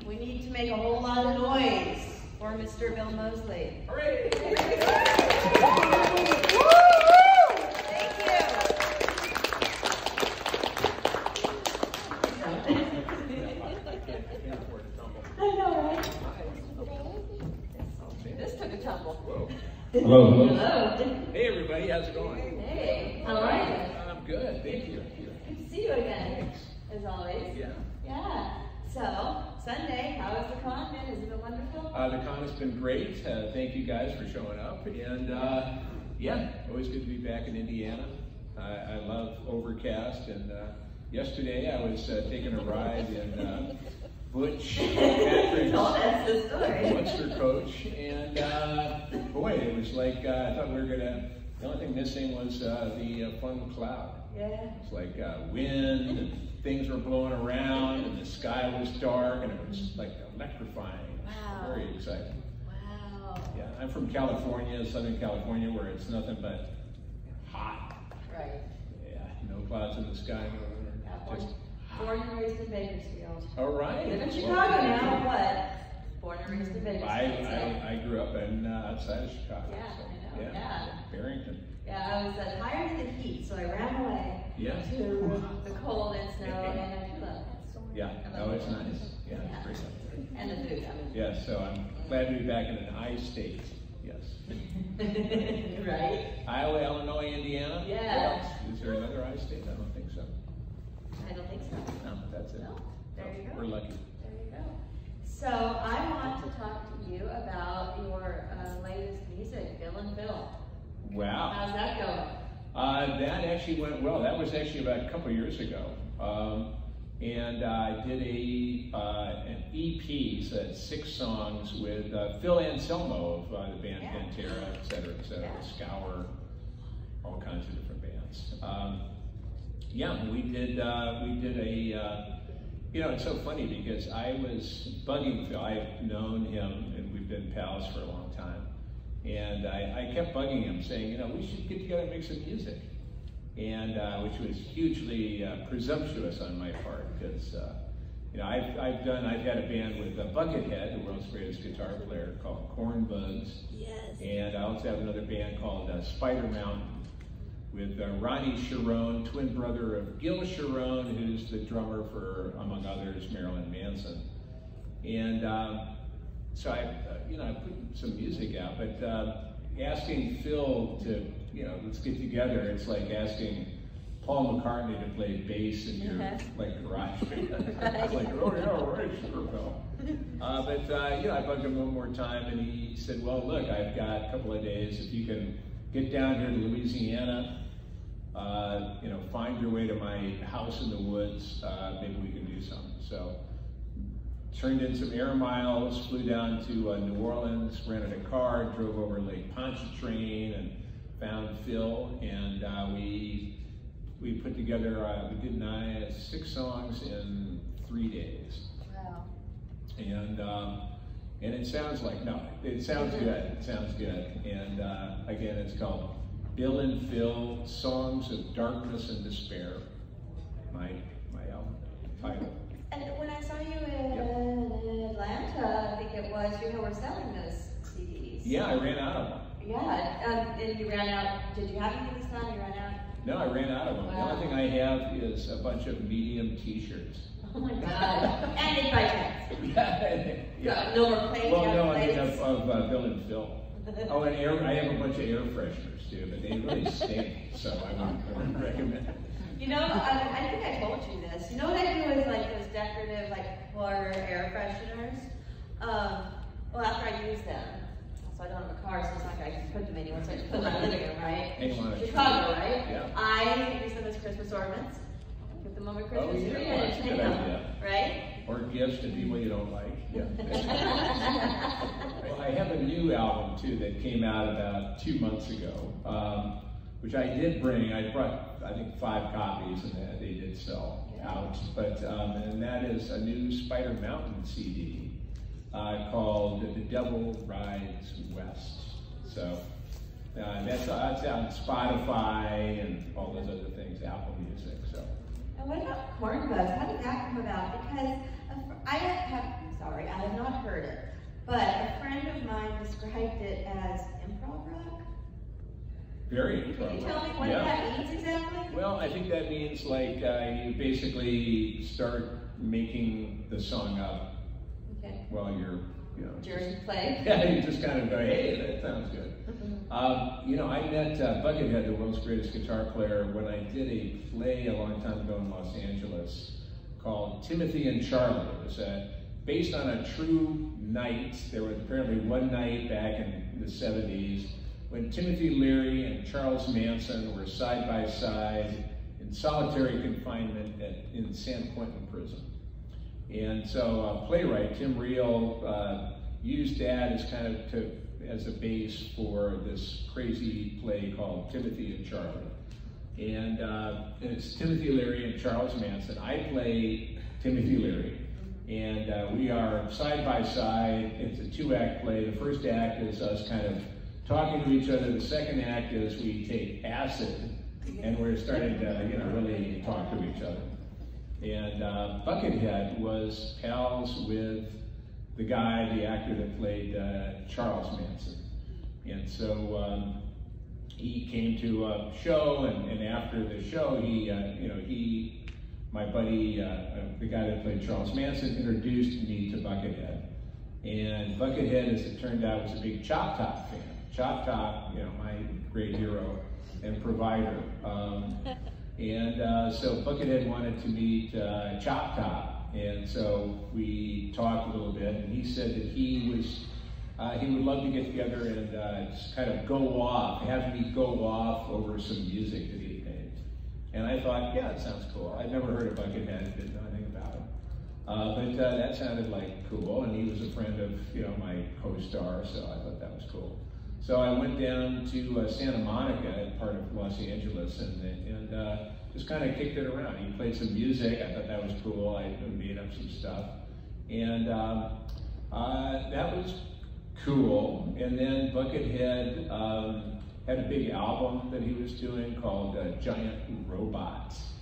we need to make a whole lot of noise for Mr. Bill Moseley. Hooray! Thank you. I know, right? This took a tumble. Whoa. Hello. Hello. Hey everybody, how's it going? Hey, how are you? I'm good, thank you. Good to see you again, as always. Yeah. Yeah. So, Sunday, how has the con been? Has it been wonderful? The con has been great. Thank you guys for showing up. And yeah, always good to be back in Indiana. I love Overcast. And yesterday I was taking a ride in Butch Patrick's Monster Coach. And boy, it was like, I thought we were going to, the only thing missing was the fun cloud. Yeah. It's like wind, and things were blowing around, and the sky was dark, and it was like electrifying. Wow. Very exciting. Wow. Yeah, I'm from California, Southern California, where it's nothing but hot. Right. Yeah, no clouds in the sky. Born and raised in Bakersfield. All right. Live in Chicago now, but born and raised in Bakersfield. I grew up in outside of Chicago. Yeah, so, I know. Yeah. Barrington. Yeah, I was tired of the heat, so I ran away Yeah. to the cold and snow, and I love it. Yeah, oh, it's nice. Yeah, it's great up there. And the food. Yeah, so I'm glad to be back in an I state. Yes. Right? Iowa, Illinois, Indiana. Yeah. What else? Is there another I state? I don't think so. I don't think so. No, that's it. No, there you go. We're lucky. There you go. So I want to talk to you about your latest music, Bill and Phil. Wow. How's that going? That actually went well. That was actually about a couple years ago. And I did an EP, so that's 6 songs with Phil Anselmo of the band Pantera, et cetera, Scour, all kinds of different bands. Yeah, we did a, you know, it's so funny because I was bugging Phil. I've known him and we've been pals for a long time. And I kept bugging him saying, you know, we should get together and make some music. And which was hugely presumptuous on my part because, you know, I've had a band with Buckethead, the world's greatest guitar player, called Cornbugs. Yes. And I also have another band called Spider Mountain with Ronnie Sharon, twin brother of Gil Sharon, who's the drummer for, among others, Marilyn Manson. And so I put some music out, but asking Phil to, you know, let's get together, it's like asking Paul McCartney to play bass in your like garage band. It's like, oh yeah, right, sure, Phil. But you know, I bugged him one more time, and he said, well, look, I've got a couple of days. If you can get down here to Louisiana, you know, find your way to my house in the woods, maybe we can do something. So. Turned in some air miles, flew down to New Orleans, rented a car, drove over Lake Pontchartrain, and found Phil. And we put together, we did 6 songs in 3 days. Wow. And it sounds like, no, it sounds good. It sounds good. And again, it's called Bill and Phil, Songs of Darkness and Despair. My album title. And when I saw you in Atlanta, I think it was, you were selling those CDs. Yeah, I ran out of them. Yeah, and you ran out, did you have any this time? You ran out? No, I ran out of them. Wow. The only thing I have is a bunch of medium t-shirts. Oh my God. And they by chance. Yeah. No more planes? Well, no, I mean of Bill and Phil. Oh, and I have a bunch of air fresheners too, but they really stink, so I wouldn't recommend it. You know, I think I told you this. You know what I do with like those decorative, like floor air fresheners? Well, after I use them, so I don't have a car, so it's not like I can put them anywhere, so I just put them in my living room, right? Chicago, right? Yeah. I use them as Christmas ornaments. Put them on my Christmas tree and that's a good idea. right? Or gifts to people you don't like. Yeah. Well, I have a new album too that came out about 2 months ago, which I did bring. I brought, I think, 5 copies, and they did sell out. But and that is a new Spider Mountain CD called "The Devil Rides West." So that's on Spotify and all those other things, Apple Music. So. And what about Cornbugs? How did that come about? Because I but a friend of mine described it as improv rock. Very improv. Can you tell me what that means exactly? Well, I think that means like you basically start making the song up while you're, during play. Yeah, you just kind of go, hey, that sounds good. I met Buckethead, the world's greatest guitar player, when I did a play a long time ago in Los Angeles called Timothy and Charlie. It was based on a true night. There was apparently one night back in the 70s when Timothy Leary and Charles Manson were side by side in solitary confinement in San Quentin prison. And so playwright Tim Reel used that as kind of as a base for this crazy play called Timothy and Charlie. And it's Timothy Leary and Charles Manson. I play Timothy Leary, and we are side by side. It's a two-act play. The first act is us kind of talking to each other. The second act is we take acid, and we're starting to really talk to each other. And Buckethead was pals with the guy, the actor that played Charles Manson. And so he came to a show, and after the show, my buddy, the guy that played Charles Manson, introduced me to Buckethead. And Buckethead, as it turned out, was a big Chop Top fan. Chop Top, my great hero and provider. So Buckethead wanted to meet Chop Top. And so we talked a little bit, and he said that he would love to get together and just kind of have me go off over some music that he made. And I thought, yeah, that sounds cool. I'd never heard of Buckethead, didn't know anything about him. But that sounded like cool, and he was a friend of my co-star, so I thought that was cool. So I went down to Santa Monica, part of Los Angeles, and just kind of kicked it around. He played some music. I thought that was cool. I made up some stuff. And that was cool. And then Buckethead had a big album that he was doing called Giant Robots.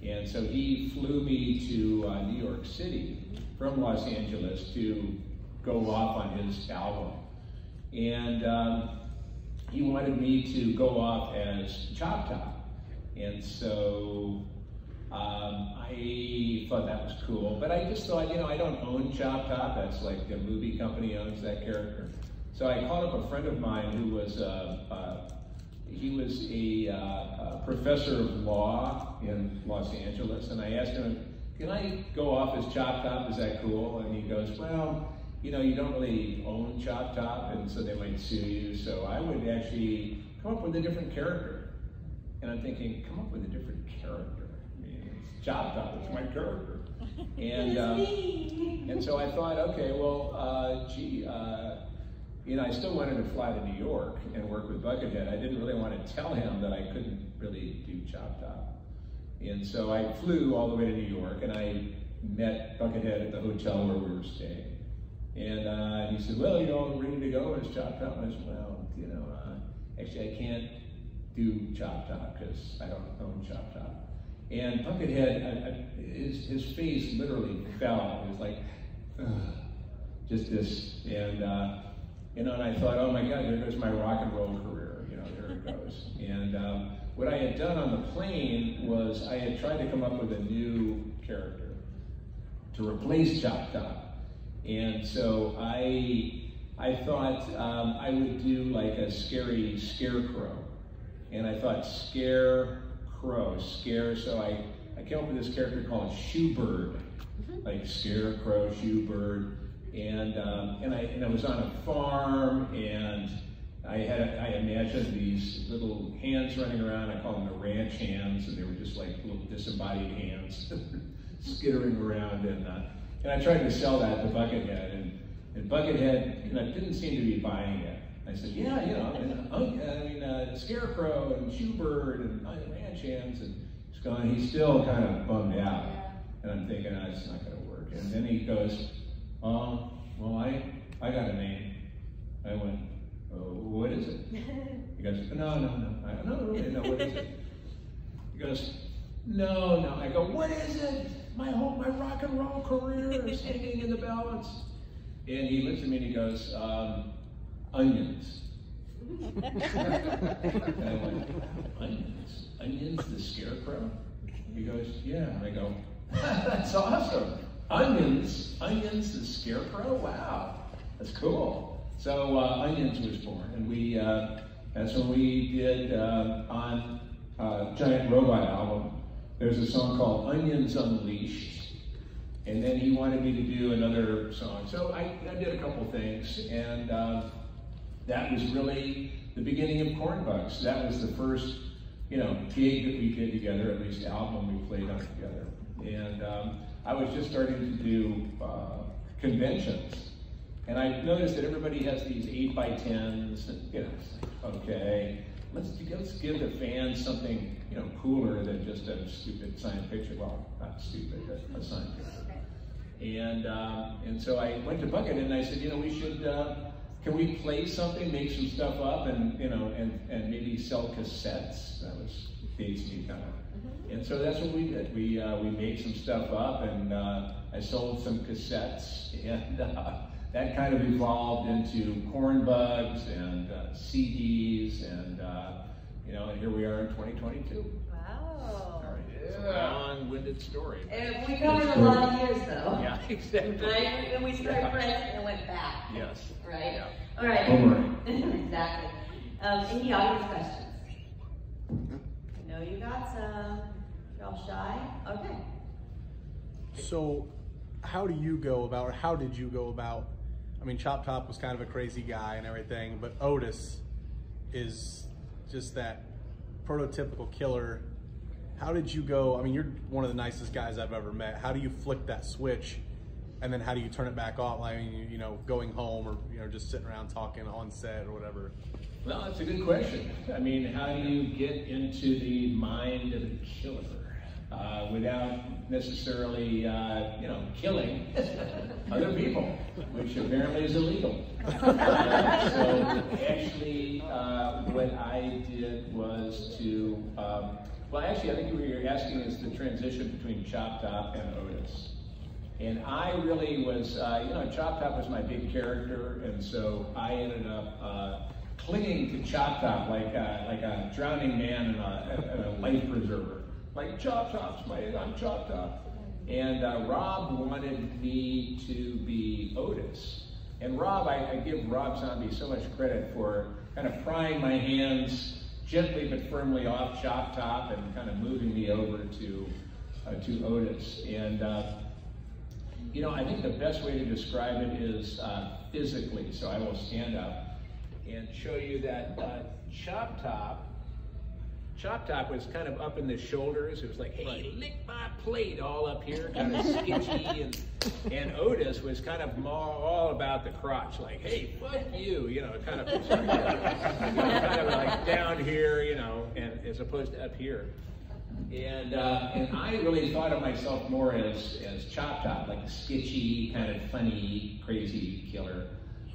And so he flew me to New York City from Los Angeles to go off on his album. And he wanted me to go off as Chop Top. And so I thought that was cool, but I just thought, I don't own Chop Top. That's like the movie company owns that character. So I called up a friend of mine who was he was a professor of law in Los Angeles, and I asked him, can I go off as Chop Top? Is that cool? And he goes, well, you don't really own Chop Top, and so they might sue you. So I would actually come up with a different character. And I'm thinking, come up with a different character. I mean, it's Chop Top, it's my character. And so I thought, okay, well, I still wanted to fly to New York and work with Buckethead. I didn't really want to tell him that I couldn't really do Chop Top. And so I flew all the way to New York, and I met Buckethead at the hotel where we were staying. And he said, well, you all ready to go as Chop Top? And I said, well, actually I can't do Chop Top because I don't own Chop Top. And Buckethead, his face literally fell. It was like, just this. And I thought, oh my God, there goes my rock and roll career. There it goes. And what I had done on the plane was I had tried to come up with a new character to replace Chop Top. And so I thought I would do like a scary scarecrow. And I thought scarecrow, so I came up with this character called Shoebird, like scarecrow, shoebird, and I was on a farm, and I imagined these little hands running around. I call them the ranch hands, and they were just like little disembodied hands skittering around, and I tried to sell that to Buckethead, and Buckethead didn't seem to be buying it. I said, yeah, scarecrow and shoebird and ranch hands, and he's still kind of bummed out. And I'm thinking, it's not going to work. And then he goes, well, I got a name. I went, what is it? He goes, no, I don't really know, what is it? He goes, no. I go, what is it? My rock and roll career is hanging in the balance. And he looks at me and he goes, onions. And I went, onions? Onions the Scarecrow? He goes, yeah. And I go, that's awesome. Onions the Scarecrow? Wow, that's cool. So Onions was born, and that's when we did on Giant Robot album. There's a song called Onions Unleashed, and then he wanted me to do another song. So I did a couple things, and that was really the beginning of Corn Bugs. That was the first, gig that we did together, at least album we played on together. And I was just starting to do conventions, and I noticed that everybody has these 8x10s, and okay, let's give the fans something cooler than just a stupid signed picture. Well, not stupid, but a signed picture. And so I went to Bucket and I said, we should. Can we play something, make some stuff up, and and maybe sell cassettes? That was dates me kind of. And so that's what we did. We made some stuff up, and I sold some cassettes, and that kind of evolved into Corn Bugs and CDs, and and here we are in 2022. Wow. It's a long-winded story. And we covered a lot of years, though. Yeah, exactly. Right? And we started pressing and went back. Yes. Right? Yeah. All right. Boomerang. Exactly. Any audience questions? I know you got some. You're all shy? Okay. So, how did you go about, I mean, Chop Top was kind of a crazy guy and everything, but Otis is just that prototypical killer. How did you go, I mean, you're one of the nicest guys I've ever met. How do you flick that switch, and then how do you turn it back off? I mean, going home or, just sitting around talking on set or whatever? Well, that's a good question. I mean, how do you get into the mind of a killer without necessarily, killing other people, which apparently is illegal. So actually, what I did was to, I think what you're asking is the transition between Chop Top and Otis. And I really was, Chop Top was my big character, and so I ended up clinging to Chop Top like a drowning man in a life preserver. Like, Chop Top's I'm Chop Top. And Rob wanted me to be Otis. And Rob, I give Rob Zombie so much credit for kind of prying my hands gently but firmly off Chop Top and kind of moving me over to Otis. And I think the best way to describe it is physically. So I will stand up and show you that Chop Top was kind of up in the shoulders. It was like, hey, lick my plate, all up here, kind of sketchy. And Otis was kind of all about the crotch, like, hey, fuck you, kind of like down here, and as opposed to up here. And I really thought of myself more as Chop Top, like a sketchy, kind of funny, crazy killer.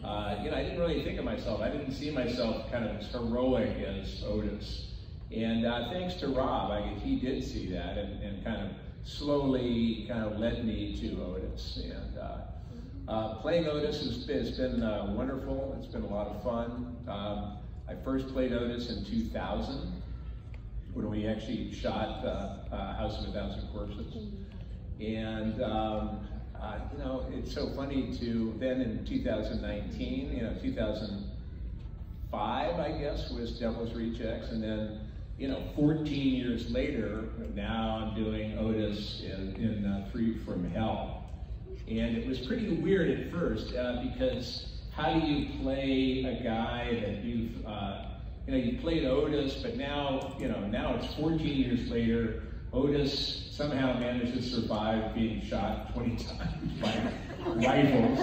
I didn't really think of myself. I didn't see myself kind of as heroic as Otis. And thanks to Rob, he did see that and kind of slowly kind of led me to Otis. And playing Otis has been wonderful. It's been a lot of fun. I first played Otis in 2000 when we actually shot House of a Thousand Corpses. And it's so funny to then in 2019, 2005, I guess, was Devil's Rejects, and then 14 years later, now I'm doing Otis in Free from Hell. And it was pretty weird at first because how do you play a guy that you played Otis, but now it's 14 years later. Otis somehow managed to survive being shot 20 times by rifles.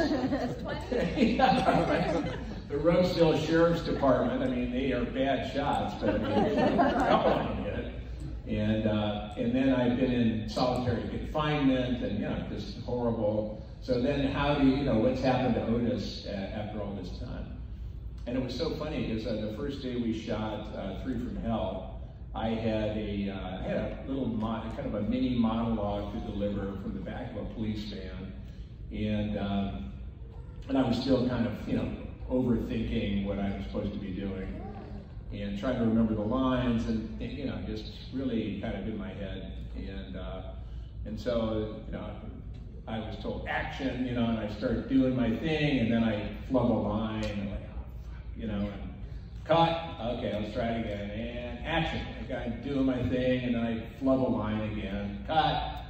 The Roseville Sheriff's Department, they are bad shots, but a couple of them hit. And then I've been in solitary confinement and, just horrible. So then how do what's happened to Otis after all this time? And it was so funny because the first day we shot Free from Hell, I had a little kind of a mini monologue to deliver from the back of a police van. And and I was still kind of, overthinking what I was supposed to be doing and trying to remember the lines and just really kind of in my head. And so, I was told action, and I started doing my thing, and then I flub a line, and and cut, okay, let's try it again, and action. Okay, I'm doing my thing, and then I flub a line again, cut,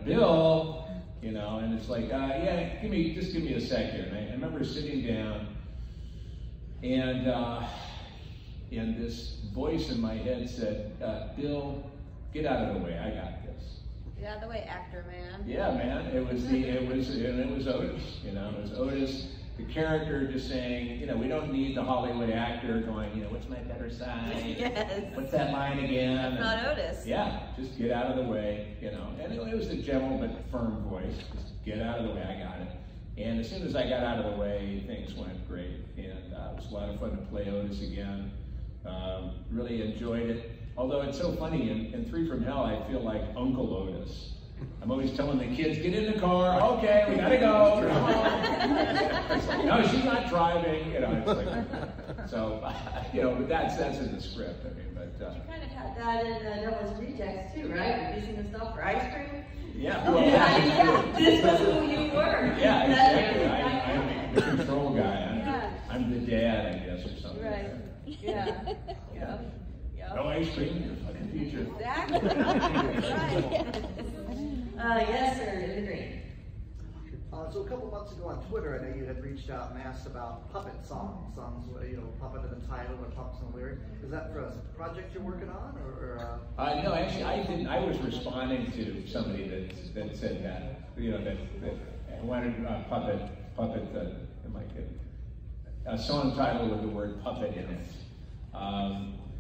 Bill, and it's like, yeah, just give me a sec here. And I remember sitting down, and this voice in my head said, Bill, get out of the way, I got this. Get out of the way, actor man. Yeah, man, it was Otis, it was Otis, the character just saying, we don't need the Hollywood actor going, what's my better side? Yes. What's that line again? That's not Otis. Yeah, just get out of the way, And it was a gentle but firm voice. Just get out of the way, I got it. And as soon as I got out of the way, things went great. And it was a lot of fun to play Otis again. Really enjoyed it. Although it's so funny, in Three from Hell, I feel like Uncle Otis. I'm always telling the kids, get in the car, okay, we gotta go, come on. It's like, no, she's not driving, it's like, so, but that's in the script, but. You kind of had that in Devil's Rejects too, right? Using the stuff for ice cream? Yeah, well, yeah, this was who you were. Yeah, exactly, I'm the control guy, I'm the dad, I guess, or something. Right, yeah. No ice cream in your fucking future. Exactly. Right. Yes, sir, in the green. So a couple months ago on Twitter, I know you had reached out and asked about puppet songs where, puppet in the title or puppets in the lyric. Is that for a project you're working on, or? No, actually, I didn't. I was responding to somebody that said that, that wanted a puppet. A song title with the word puppet in it.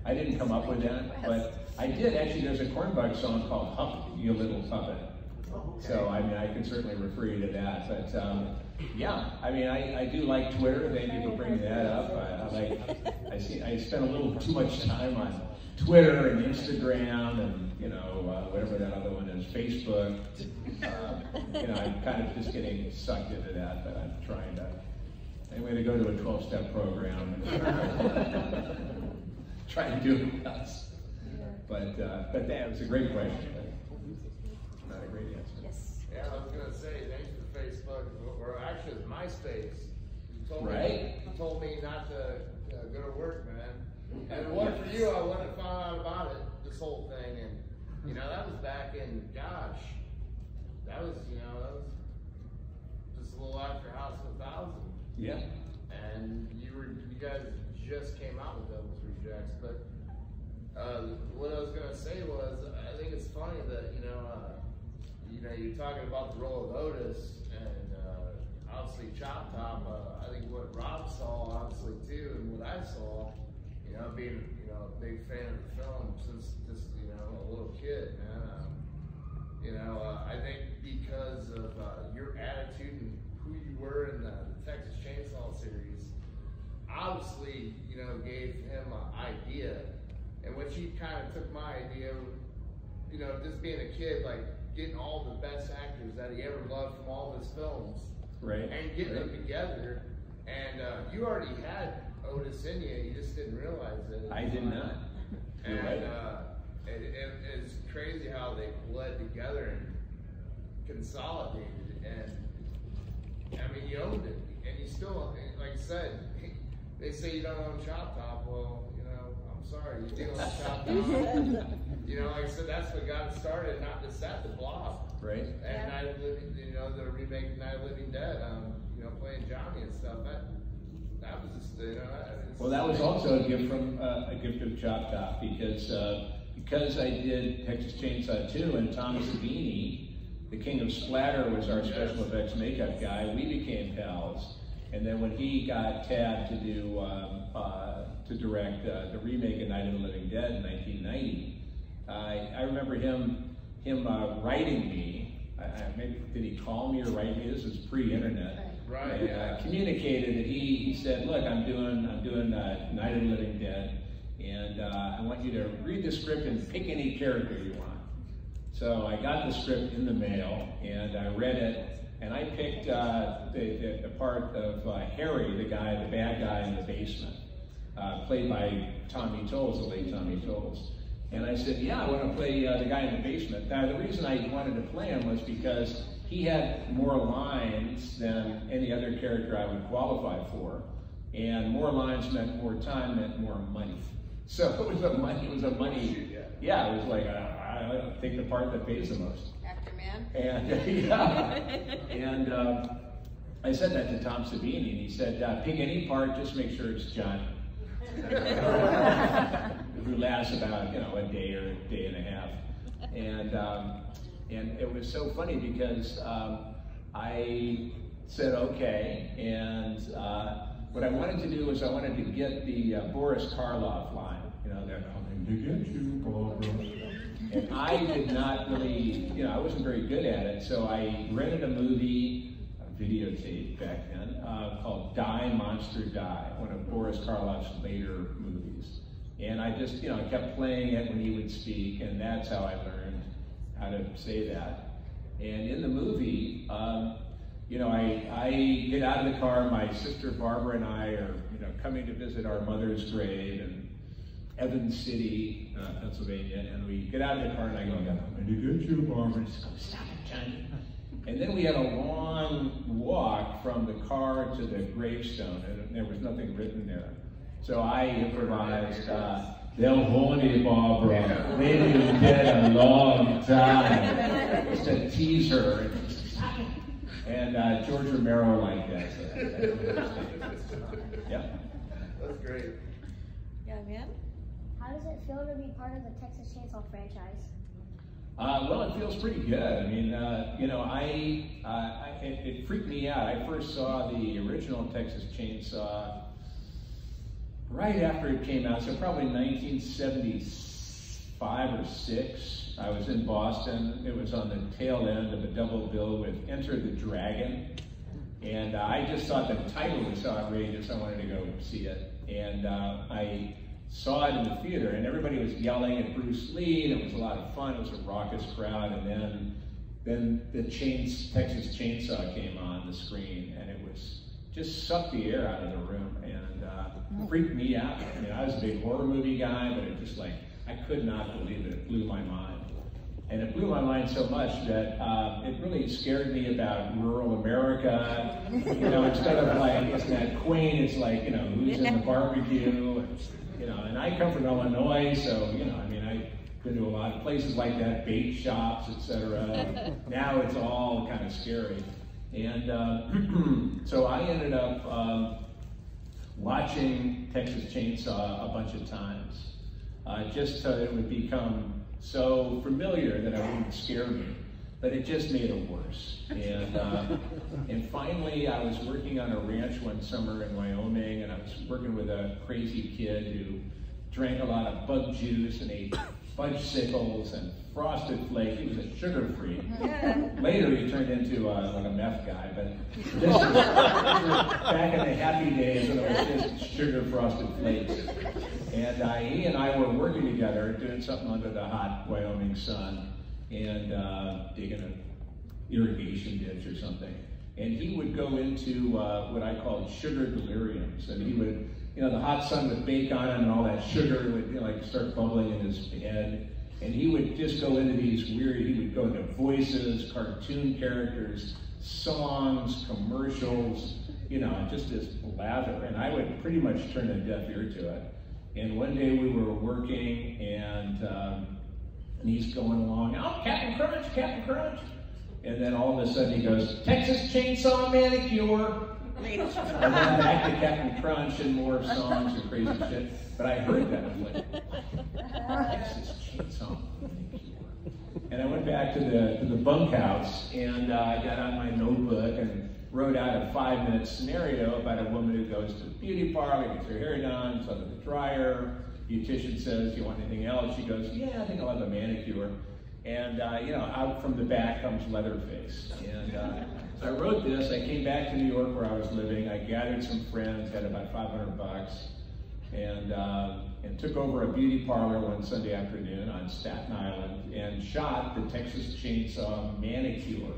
I didn't come up with that, but I did actually. There's a Cornbug song called "Hup, You Little Puppet." Oh, okay. So I can certainly refer you to that. But I do like Twitter. Thank you for bringing that up. I spent a little too much time on Twitter and Instagram and whatever that other one is, Facebook. I'm kind of just getting sucked into that, but I'm trying to. Anyway, to go to a 12-step program. Try to do it with us. But that was a great question. But not a great answer. Yes. Yeah, I was gonna say thanks for Facebook, or actually it's MySpace. You told me not to go to work, man. And if it wasn't for you, I wouldn't have found out about it, this whole thing. And that was back in, that was just a little after House of 1,000. Yeah. And you guys just came out with Devil's Rejects, but what I was gonna say was, I think it's funny that you're talking about the role of Otis and obviously Chop Top. I think what Rob saw, obviously too, and what I saw, being a big fan of the film since just a little kid, man. I think because of your attitude and who you were in the Texas Chainsaw series, obviously, gave him an idea, and which he kind of took my idea, just being a kid, like getting all the best actors that he ever loved from all of his films, right, and getting them together, and you already had Otis in you just didn't realize it. I did not. And it's crazy how they bled together and consolidated, and you owned it, and you still, like I said, they say you don't own Chop Top. Well, I'm sorry, you do own Chop Top. Like I said, that's what got it started, not just that, the Blob. Right. And Night of Living, the remake of Night of Living Dead, playing Johnny and stuff. That was just, well, that was also a gift from of Chop Top because I did Texas Chainsaw 2 and Thomas Savini, the king of splatter, was our special effects makeup guy. We became pals. And then when he got tabbed to do to direct the remake of Night of the Living Dead in 1990, I remember him writing me. Maybe did he call me or write me? This was pre-internet. Right. And communicated that he said, "Look, I'm doing Night of the Living Dead, and I want you to read the script and pick any character you want." So I got the script in the mail and I read it. And I picked the part of Harry, the bad guy in the basement, played by Tommy Tolles, the late Tommy Tolles. And I said, yeah, I want to play the guy in the basement. Now, the reason I wanted to play him was because he had more lines than any other character I would qualify for. And more lines meant more time, meant more money. So it was a money, yeah, it was like, I take the part that pays the most. Actor man. And, yeah. And I said that to Tom Savini, and he said, pick any part, just make sure it's Johnny. Who lasts about, a day or a day and a half. And it was so funny because I said, okay, and what I wanted to do was I wanted to get the Boris Karloff line, they're coming to get you, Barbara. And I did not really, I wasn't very good at it, so I rented a movie, a videotape back then, called Die, Monster, Die, one of Boris Karloff's later movies. And I just, kept playing it when he would speak, and that's how I learned how to say that. And in the movie, I get out of the car, my sister Barbara and I are, coming to visit our mother's grave in Evans City, Pennsylvania, and we get out of the car and I go, I'm going to get you, Barbara. And just go, stop it, Johnny. And then we had a long walk from the car to the gravestone, and there was nothing written there. So I improvised, they'll hold you, Barbara. Lady was dead a long time. Just to tease her. And George Romero liked that. So yeah. That's great. Yeah, man. How does it feel to be part of the Texas Chainsaw franchise? Well, it feels pretty good. I mean, it freaked me out. I first saw the original Texas Chainsaw right after it came out, so probably 1975 or 6. I was in Boston. It was on the tail end of a double bill with Enter the Dragon. And I just thought the title was so outrageous, I wanted to go see it. And I saw it in the theater, and everybody was yelling at Bruce Lee, and it was a lot of fun. It was a raucous crowd, and then the Texas Chainsaw came on the screen, and it was just sucked the air out of the room, and freaked me out. I mean, I was a big horror movie guy, but it just I could not believe it. It blew my mind. And it blew my mind so much that it really scared me about rural America. Instead of isn't that quaint, it's like, who's in the barbecue? And I come from Illinois, so, I've been to a lot of places like that, bait shops, etc. Now it's all kind of scary. And so I ended up watching Texas Chainsaw a bunch of times, just so it would become so familiar that it wouldn't scare me. But it just made it worse. And finally, I was working on a ranch one summer in Wyoming, and I was working with a crazy kid who drank a lot of bug juice and ate fudgesicles and frosted flakes. He was a sugar freak. Later, he turned into like a meth guy, but this was back in the happy days when it was just sugar frosted flakes. And he and I were working together, doing something under the hot Wyoming sun, and digging an irrigation ditch or something. And he would go into what I called sugar deliriums. And he would, the hot sun would bake on him and all that sugar would start bubbling in his head. And he would just go into these he would go into voices, cartoon characters, songs, commercials, just this blather. And I would pretty much turn a deaf ear to it. And one day we were working, and he's going along, oh, Captain Crunch, Captain Crunch. And then all of a sudden he goes, Texas Chainsaw Manicure. And then back to Captain Crunch and more songs and crazy shit. But I heard that, I was like, Texas Chainsaw Manicure. And I went back to the bunkhouse, and I got out my notebook and wrote out a 5-minute scenario about a woman who goes to the beauty parlor, gets her hair done, it's under the dryer. Beautician says, do you want anything else? She goes, yeah, I think I'll have a manicure. And, out from the back comes Leatherface. And so I wrote this. I came back to New York where I was living. I gathered some friends, had about $500, and took over a beauty parlor one Sunday afternoon on Staten Island and shot the Texas Chainsaw Manicure.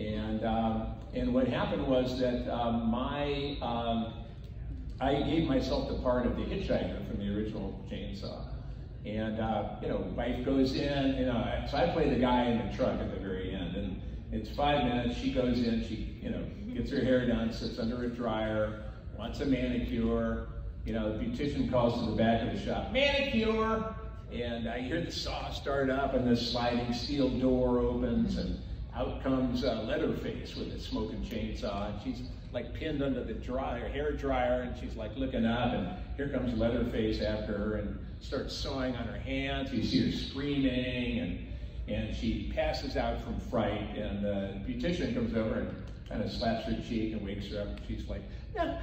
And what happened was that I gave myself the part of the hitchhiker from the original Chainsaw. And, wife goes in, so I play the guy in the truck at the very end. And it's 5 minutes, she goes in, she, gets her hair done, sits under a dryer, wants a manicure. The beautician calls to the back of the shop, manicure! And I hear the saw start up and this sliding steel door opens and out comes Leatherface with a smoking chainsaw. And she's like pinned under the hair dryer, and she's like looking up, and here comes Leatherface after her and starts sawing on her hands. You see her screaming, and she passes out from fright, and the beautician comes over and kind of slaps her cheek and wakes her up. And she's like, no.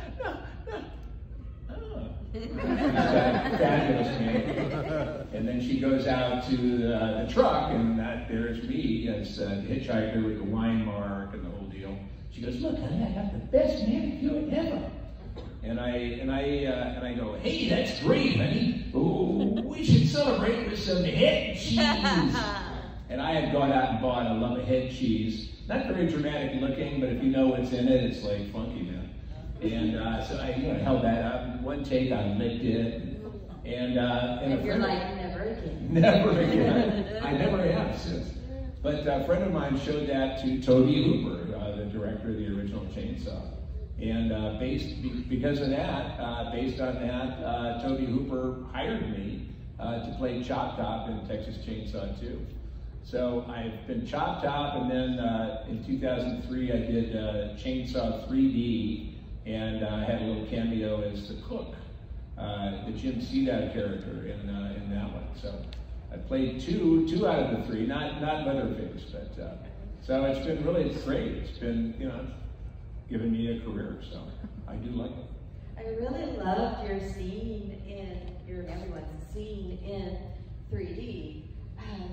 Oh. Fabulous, man. And then she goes out to the truck, and there's me as the hitchhiker with the wine mark and the whole deal. She goes, look, honey, I got the best manicure ever. And I go, hey, that's great, honey. Oh, we should celebrate with some head cheese. And I had gone out and bought a lump of head cheese. Not very dramatic looking, but if you know what's in it, it's like funky, man. And so I held that up. One take, I licked it. And you're like, never again. Never again. I never have since. But a friend of mine showed that to Toby Hooper, the director of the original Chainsaw. And because of that, based on that, Toby Hooper hired me to play Chop Top in Texas Chainsaw 2. So I've been Chop Top, and then in 2003 I did Chainsaw 3D, and I had a little cameo as the cook, the Jim Seadout character in that one. So I played two out of the three, not Leatherface, but so it's been really great. It's been given me a career, so I do like it. I really loved your scene everyone's scene in 3D.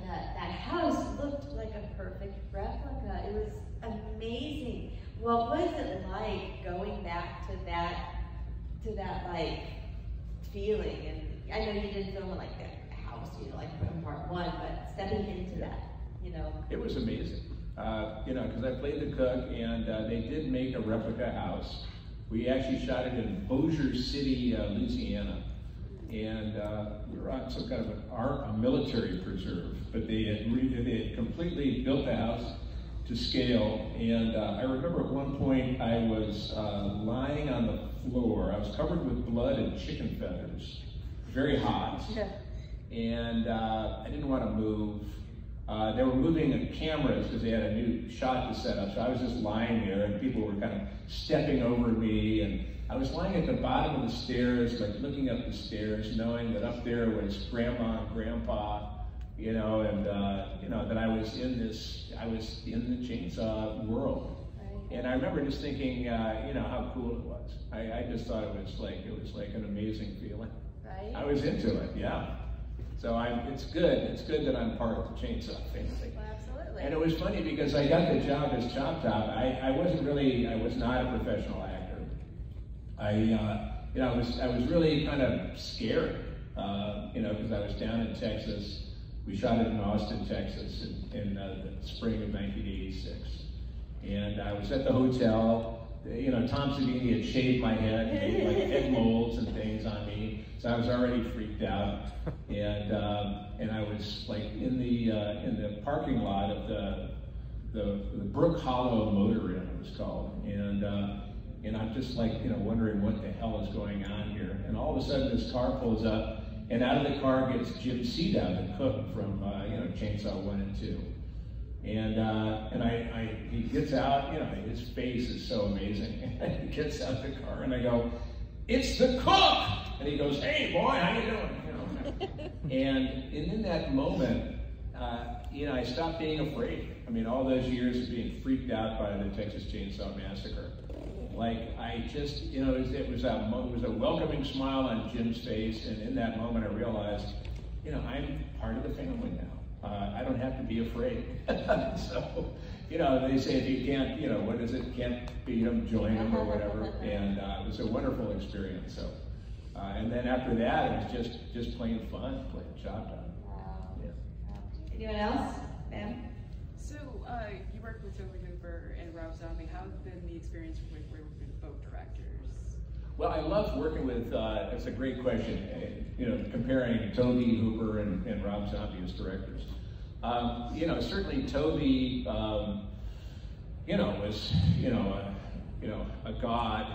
That house looked like a perfect replica. It was amazing. What was it like going back to that like feeling? And I know you didn't film it like the house, like from part one, but stepping into that, It was amazing. Because I played the cook, and they did make a replica house. We actually shot it in Bossier City, Louisiana. And we were on some kind of a military preserve, but they had completely built the house to scale. And I remember at one point I was lying on the floor. I was covered with blood and chicken feathers, very hot. Yeah. And I didn't want to move. They were moving the cameras because they had a new shot to set up. So I was just lying there, and people were kind of stepping over me, and I was lying at the bottom of the stairs, like looking up the stairs, knowing that up there was Grandma and Grandpa, and that I was in the chainsaw world. Right. And I remember just thinking, how cool it was. I just thought it was like an amazing feeling. Right. I was into it, yeah. So it's good that I'm part of the Chainsaw family. Well, absolutely. And it was funny because I got the job as Chop Top. I was not a professional actor. I was really kind of scared, because I was down in Texas. We shot it in Austin, Texas in the spring of 1986. And I was at the hotel. Tom Savini had shaved my head, and made like head molds and things on me. So I was already freaked out. And I was like in the parking lot of the Brook Hollow Motor Inn, it was called. And I'm just like, wondering what the hell is going on here. And all of a sudden this car pulls up, and out of the car gets Jim Seadout, the cook from, Chainsaw 1 and 2. And he gets out, his face is so amazing. He gets out the car, and I go, it's the cook! And he goes, hey boy, how you doing? And in that moment, I stopped being afraid. I mean, all those years of being freaked out by the Texas Chainsaw Massacre. Like, I just, it was a welcoming smile on Jim's face, and in that moment I realized, I'm part of the family now. I don't have to be afraid. So, they say if you can't, can't beat them, join them, or whatever. And it was a wonderful experience. So, and then after that, it was just plain fun, playing Chop Top. Wow. Yeah. Anyone else? Ma'am? So, you worked with Toby Hooper and Rob Zombie. How's been the experience with working with both directors? Well, I love working with, that's a great question, you know, comparing Toby Hooper and Rob Zombie as directors. You know, certainly Toby, you know, was, you know, a god,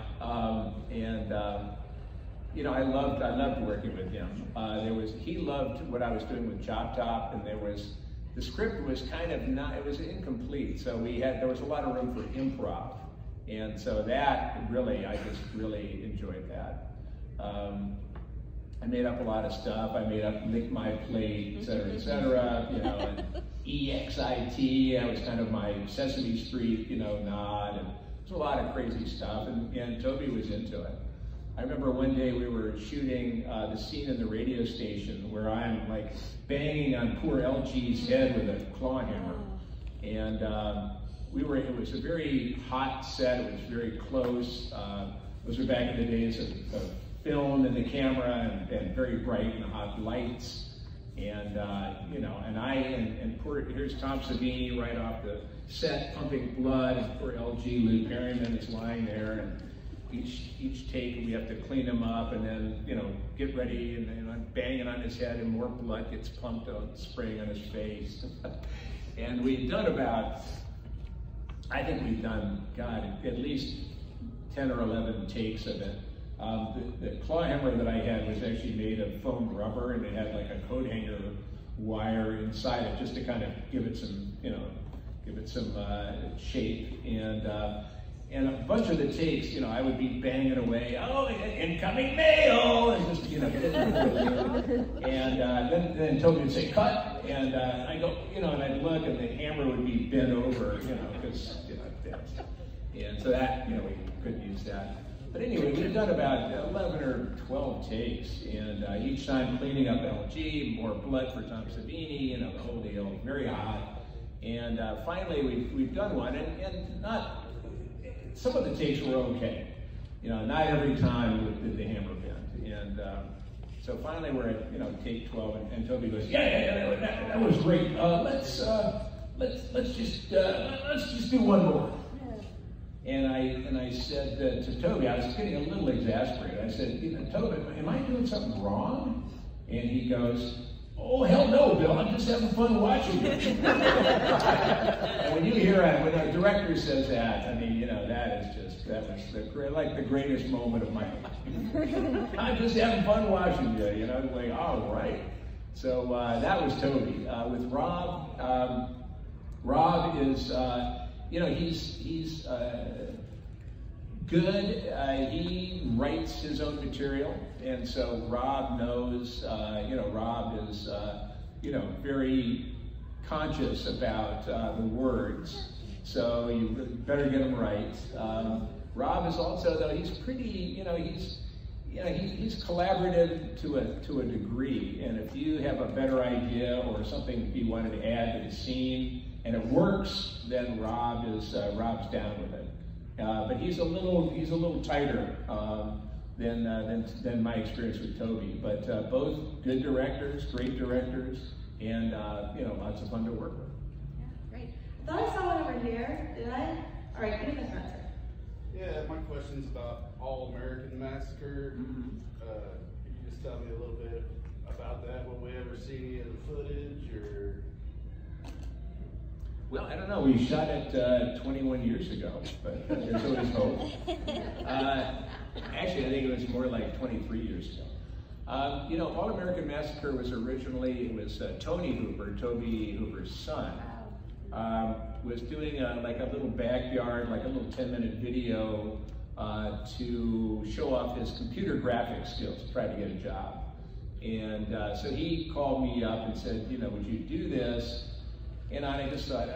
you know, I loved working with him. He loved what I was doing with Chop Top, and the script was kind of not, it was incomplete, so there was a lot of room for improv. And so that really, I just really enjoyed that. I made up a lot of stuff. I made up Lick My Plate, et cetera, you know, and EXIT, that was kind of my Sesame Street, you know, nod, and there's a lot of crazy stuff, and Toby was into it. I remember one day we were shooting the scene in the radio station where I'm like banging on poor LG's head with a claw hammer. And it was a very hot set, it was very close. Those were back in the days of film and the camera and very bright and hot lights. And you know, here's Tom Savini right off the set pumping blood, and poor LG Lou Perryman is lying there, and each take we have to clean him up and then, you know, get ready, and then I'm banging on his head and more blood gets pumped out, spraying on his face. And we'd done I think we've done, God, at least 10 or 11 takes of it. The claw hammer that I had was actually made of foam rubber, and it had like a coat hanger wire inside it just to kind of give it some, you know, shape. And a bunch of the takes, you know, I would be banging away, oh, incoming mail, and just, you know, and then Toby would say, cut, and I go, you know, and I'd look, and the hammer would be bent over, you know, because, you know, and so that, you know, we couldn't use that. But anyway, we've done about 11 or 12 takes, and each time cleaning up LG, more blood for Tom Savini, you know, the whole deal, very hot. And finally, we've done one, and not. Some of the takes were okay. You know, not every time did the hammer bend. And so finally we're at, you know, take 12, and Toby goes, yeah, that was great. Let's just do one more. And I said to Toby, I was getting a little exasperated. I said, you know, Toby, am I doing something wrong? And he goes, oh, hell no, Bill, I'm just having fun watching you. And when you hear it, when a director says that, I mean, you know, that was like the greatest moment of my life. I'm just having fun watching you, you know, like, all right. So that was Toby. With Rob, Rob is, you know, he's good. He writes his own material, and so Rob knows, you know, Rob is, you know, very conscious about the words, so you better get them right. Rob is also, though, he's pretty, you know, he's collaborative to a degree, and if you have a better idea or something you wanted to add to the scene and it works, then Rob's down with it. But he's a little tighter than my experience with Toby. But both good directors, great directors, and you know, lots of fun to work with. Yeah, great. I thought I saw one over here. Did I? All right, give me this answer. Yeah, my question's about All American Massacre. Mm-hmm. Could you just tell me a little bit about that? Will we ever see any of the footage, or? Well, I don't know. We shot it 21 years ago, but there's always hope. Actually, I think it was more like 23 years ago. You know, All American Massacre was originally, Tony Hooper, Toby Hooper's son, was doing like a little backyard, like a little 10-minute video to show off his computer graphics skills, to try to get a job. And so he called me up and said, you know, would you do this? And I just thought,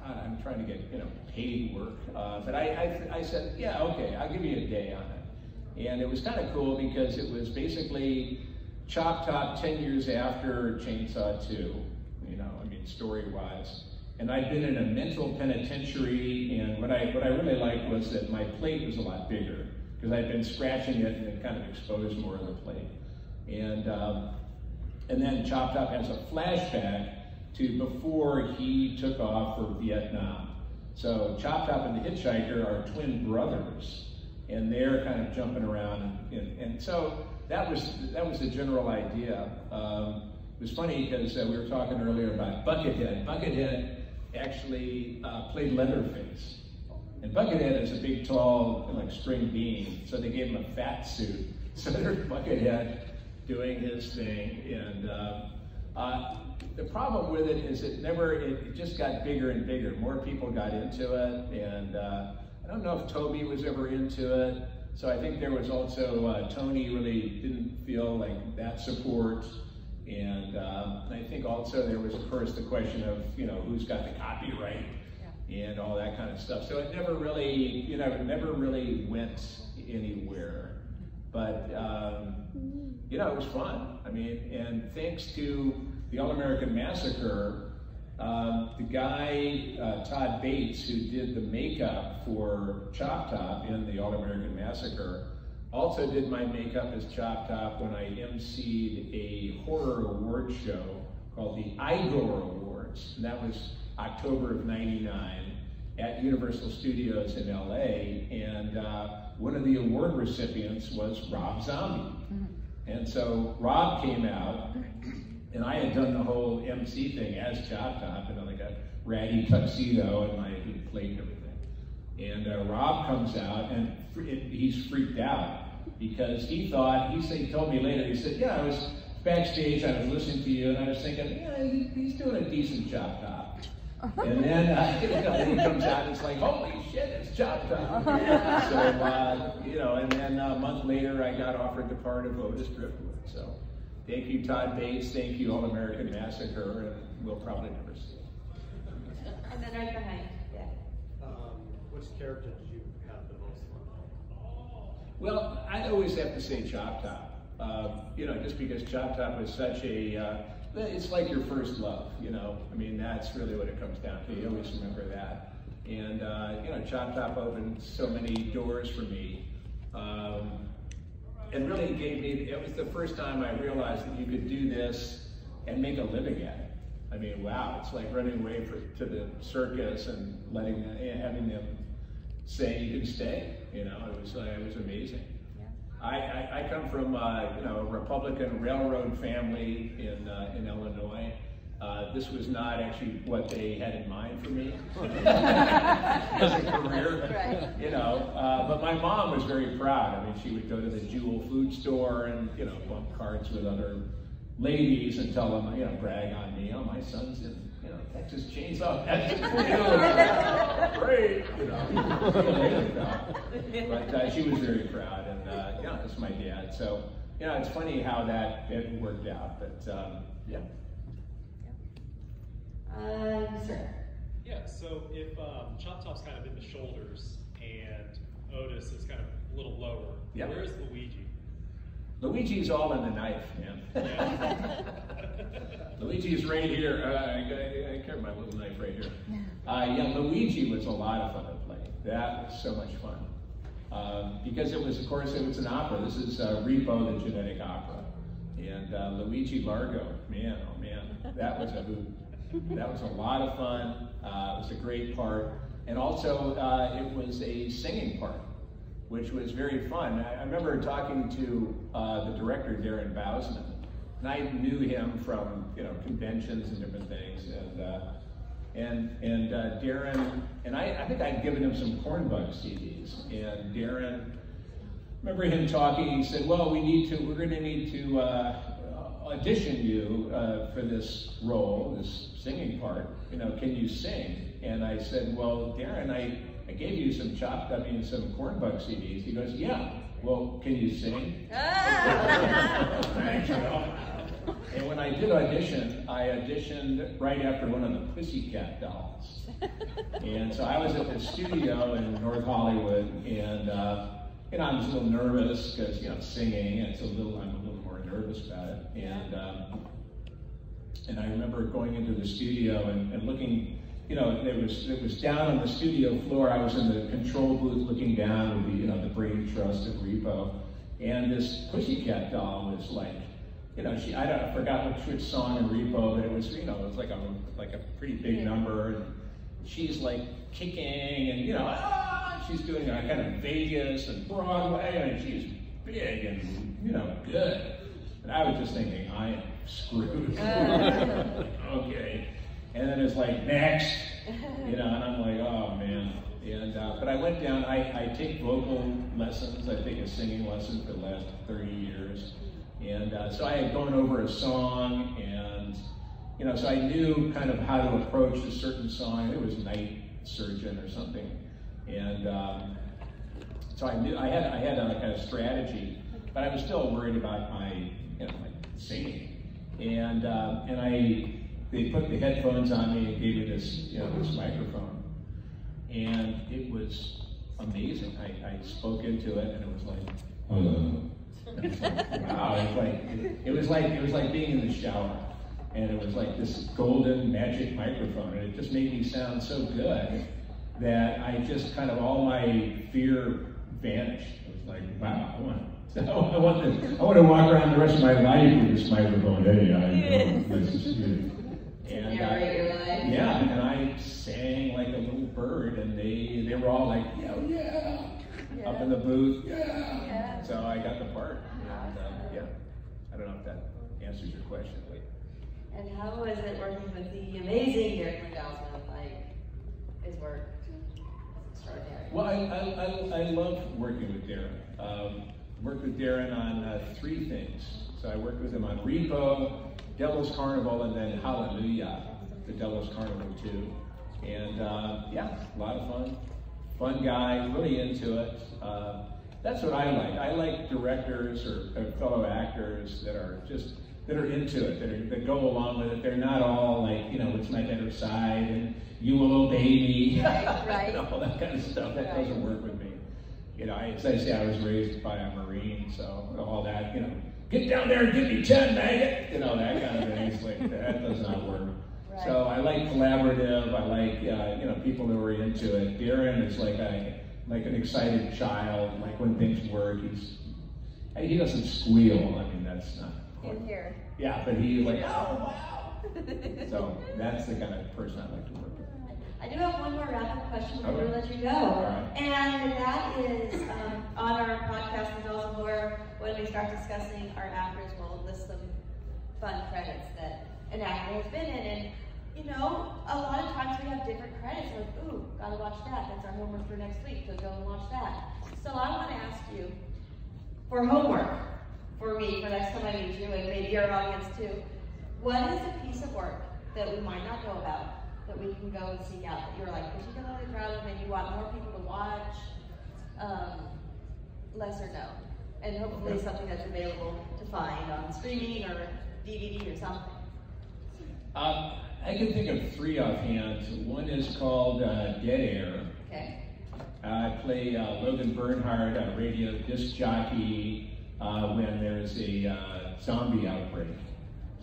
I'm trying to get, you know, paid work. But I said, yeah, okay, I'll give you a day on it. And it was kind of cool because it was basically Chop Top 10 years after Chainsaw 2, you know, I mean, story-wise. And I'd been in a mental penitentiary, and what I really liked was that my plate was a lot bigger because I'd been scratching it and it kind of exposed more of the plate. And then Chop Top has a flashback to before he took off for Vietnam. So Chop Top and the Hitchhiker are twin brothers, and they're kind of jumping around, and so that was the general idea. It was funny because we were talking earlier about Buckethead. Buckethead actually played Leatherface, and Buckethead is a big, tall, like spring bean, so they gave him a fat suit. So there's Buckethead doing his thing, and the problem with it is it just got bigger and bigger. More people got into it, and I don't know if Toby was ever into it. So I think there was also, Tony really didn't feel like that support. And I think also there was, of course, the question of, who's got the copyright and all that kind of stuff. So it never really, it never really went anywhere. But, it was fun. I mean, and thanks to the All-American Massacre, the guy, Todd Bates, who did the makeup for Chop Top in the All-American Massacre, also did my makeup as Chop Top when I emceed a horror award show called the Igor Awards. And that was October of '99 at Universal Studios in LA. And one of the award recipients was Rob Zombie. And so Rob came out, and I had done the whole MC thing as Chop Top, like a ratty tuxedo and my plate and everything. And Rob comes out, and he's freaked out because he told me later, he said, I was backstage, I was listening to you, and I was thinking, he's doing a decent Chop Top. And then he comes out, and it's like, holy shit, it's Chop Top. So, and then a month later, I got offered the part of Otis Driftwood. So thank you, Todd Bates. Thank you, All-American Massacre, and we'll probably never see it. And then right behind, Which character did you have the most fun? Well, I always have to say Chop Top. Just because Chop Top was such a, it's like your first love, I mean, that's really what it comes down to. You always remember that. And, Chop Top opened so many doors for me. And really it was the first time I realized that you could do this and make a living at it. I mean, wow, it's like running away to the circus and having them say you can stay. It was amazing. I come from a Republican railroad family in Illinois. This was not actually what they had in mind for me as a career, right. But my mom was very proud. I mean, she would go to the Jewel food store and bump carts with other ladies and tell them, brag on me. Oh, my son's in Texas Chainsaw. That's great, But she was very proud, and it's my dad. So it's funny how it worked out. But yeah. Sir. Yeah, so if Chop Top's kind of in the shoulders and Otis is kind of a little lower, where's Luigi? Luigi's all in the knife, man. Yeah. Luigi's right here. I carry my little knife right here. Luigi was a lot of fun to play. That was so much fun. Because it was an opera. This is Repo, the Genetic Opera. And Luigi Largo, man, oh man, that was a hoot. That was a lot of fun. It was a great part. And also, it was a singing part, which was very fun. I remember talking to the director, Darren Bousman, and I knew him from conventions and different things. And Darren, and I think I'd given him some Cornbug CDs. And Darren, remember him talking. He said, "Well, we're going to need to audition you for this role, this singing part. Can you sing?" And I said, "Well, Darren, I gave you some some Cornbug CDs." He goes, "Yeah. Well, can you sing?" Thanks, And when I did audition, I auditioned right after one of the Pussycat Dolls. And so I was at the studio in North Hollywood, and I was a little nervous because singing. I'm a little more nervous about it. And I remember going into the studio and looking. It was down on the studio floor. I was in the control booth looking down with the brain trust of Repo, and this Pussycat Doll was like you know, I forgot which song in Repo, but it was, you know, it was like a pretty big number, and she's like kicking, and you know, she's doing kind of Vegas and Broadway, and she's big and, you know, good. And I was just thinking, I am screwed. Like, okay. And then it's like, next, you know, and I'm like, oh man. And but I went down. I take vocal lessons. I take a singing lesson for the last 30 years. And so I had gone over a song, and you know, so I knew kind of how to approach a certain song. It was Night Surgeon or something, and so I knew I had a kind of strategy, but I was still worried about my, you know, my singing. And they put the headphones on me and gave me this, you know, this microphone, and it was amazing. I spoke into it, and it was like, wow! It was like being in the shower, and it was like this golden magic microphone, and it just made me sound so good that I just kind of, all my fear vanished. It was like, wow! I want to walk around the rest of my life with this microphone. Hey, this is you. And yeah, and I sang like a little bird, and they were all like, yeah, up in the booth, yeah. So I got the part, and yeah. I don't know if that answers your question. And how was it working with the amazing Derek McDowell? Like, his work is extraordinary. Well, I love working with Darren. Worked with Darren on 3 things. So I worked with him on Repo, Devil's Carnival, and then Hallelujah, the Devil's Carnival 2. And yeah, a lot of fun. Fun guy, really into it. That's what I like. I like directors or fellow actors that are into it, that go along with it. They're not all like, you know, it's my better side and you will obey me. Right. And all that kind of stuff. That doesn't work with me. You know, as I say, I was raised by a Marine, so all that, you know, get down there and give me 10, maggot. You know, that kind of thing. It's like, that does not work. Right. So I like collaborative. I like, you know, people who are into it. Darren is like an excited child. Like when things work, he doesn't squeal. I mean, that's not. In here. Yeah, but he's like, oh wow. So that's the kind of person I like to work with. I do have one more rapid question before we let you go. Right. And that is, on our podcast, there's also more, when we start discussing our actors, we'll list some fun credits that an actor has been in. And, you know, a lot of times we have different credits. Like, ooh, gotta watch that. That's our homework for next week, so go and watch that. So I want to ask you, for homework, for me, for next time I meet you, and maybe your audience too, what is a piece of work that we might not know about that we can go and seek out, that you're like particularly proud of, and you want more people to watch, lesser known, and hopefully something that's available to find on streaming or DVD or something? I can think of 3 offhand. One is called Dead Air. Okay. I play Logan Bernhardt, a radio disc jockey, when there's a zombie outbreak.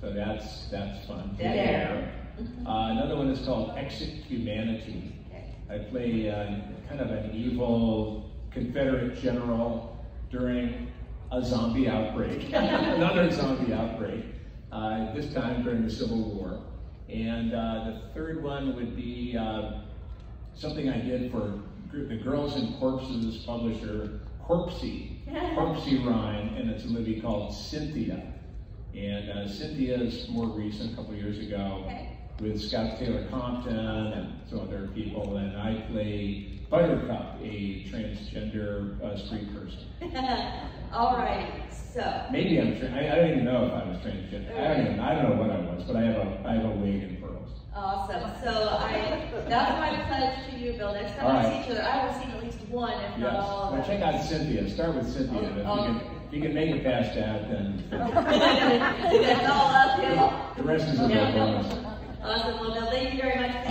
So that's fun. Dead Air. Another one is called Exit Humanity. Okay. I play kind of an evil Confederate general during a zombie outbreak, another zombie outbreak, this time during the Civil War. And the third one would be something I did for the Girls and Corpses publisher, Corpsey Rhyme, and it's a movie called Cynthia. And Cynthia's more recent, a couple years ago, with Scott Taylor Compton and some other people, and I play Buttercup, a transgender street person. All right, so. Maybe I don't even know if I was transgender. I don't know what I was, but I have a wig and pearls. Awesome. So that's my pledge to you, Bill. Next time we see each other, I will see at least one, if not all. Well, check out Cynthia. Start with Cynthia. If you can make it past that, then that's all uphill. The rest is a bonus. Awesome. Well, Bill, thank you very much for